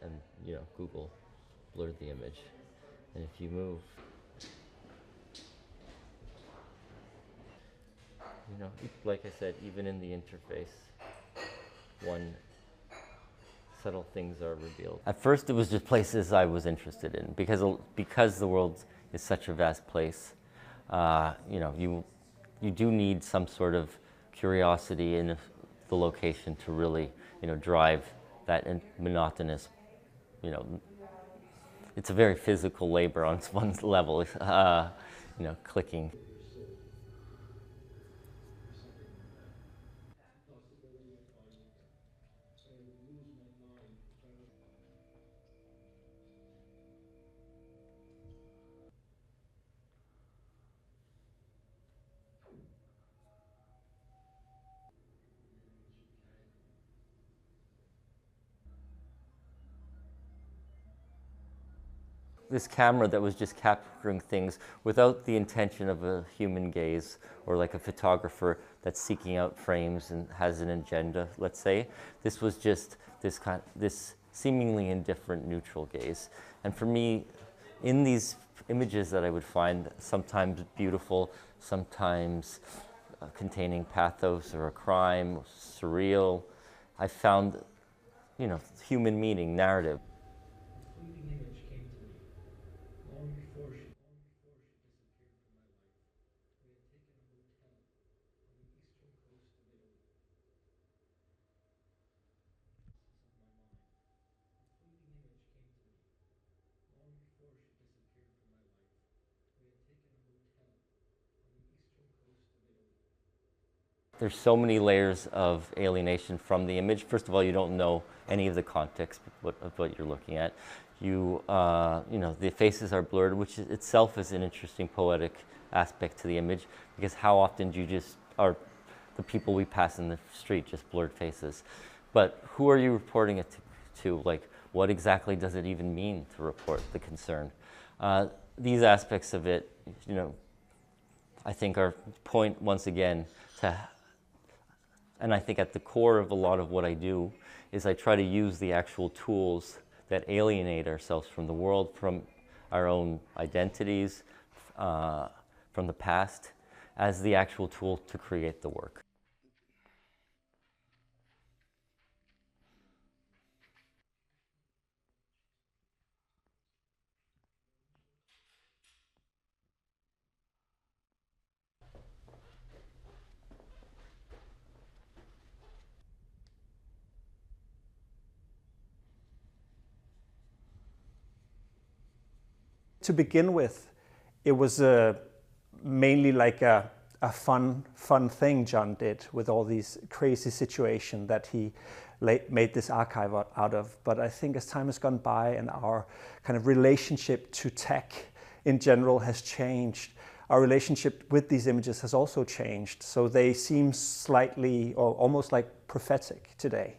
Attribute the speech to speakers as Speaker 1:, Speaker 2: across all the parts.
Speaker 1: And Google blurred the image. And if you move, like I said, even in the interface, one subtle things are revealed. At first, it was just places I was interested in because the world is such a vast place. You do need some sort of curiosity in the location to really drive that monotonous. It's a very physical labor on one level. Clicking. This camera that was just capturing things without the intention of a human gaze, or like a photographer that's seeking out frames and has an agenda, let's say. This was just this seemingly indifferent neutral gaze. And for me, in these images that I would find, sometimes beautiful, sometimes containing pathos or a crime, surreal, I found human meaning, narrative. There's so many layers of alienation from the image. First of all, you don't know any of the context of what you're looking at. The faces are blurred, which itself is an interesting poetic aspect to the image, because how often are the people we pass in the street just blurred faces? But who are you reporting it to? Like, what exactly does it even mean to report the concern? These aspects of it, I think point once again to. And I think at the core of a lot of what I do is I try to use the actual tools that alienate ourselves from the world, from our own identities, from the past, as the actual tool to create the work.
Speaker 2: To begin with, it was mainly like a fun thing Jon did with all these crazy situations that he made this archive out of. But I think as time has gone by and our kind of relationship to tech in general has changed, our relationship with these images has also changed. So they seem slightly or almost like prophetic today.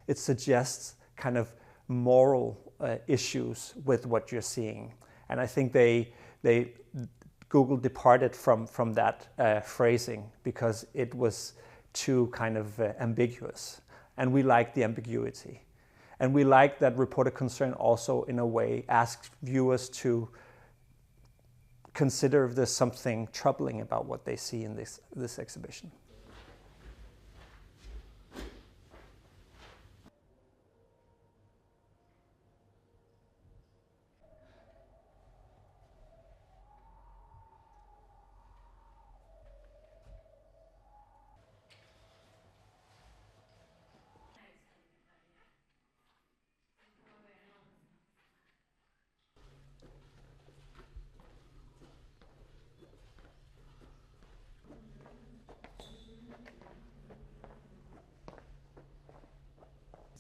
Speaker 2: It suggests kind of moral issues with what you're seeing. And I think Google departed from that phrasing because it was too kind of ambiguous. And we like the ambiguity. And we like that reporter concern also, in a way, asks viewers to consider if there's something troubling about what they see in this exhibition.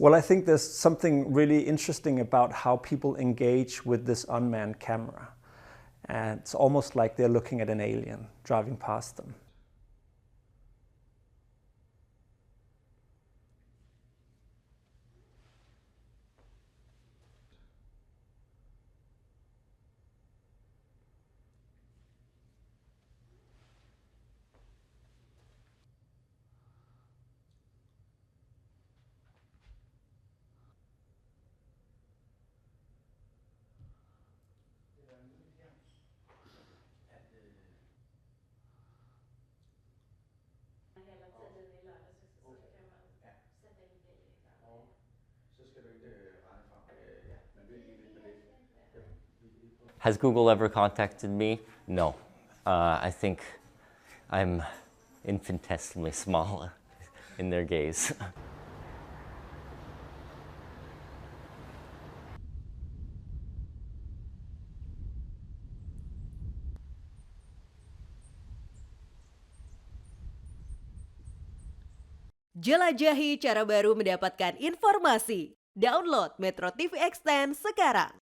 Speaker 2: Well, I think there's something really interesting about how people engage with this unmanned camera. And it's almost like they're looking at an alien driving past them.
Speaker 1: Has Google ever contacted me? No. I think I'm infinitesimally small in their gaze.
Speaker 3: Jelajahi cara baru mendapatkan informasi. Download Metro TV Extend sekarang.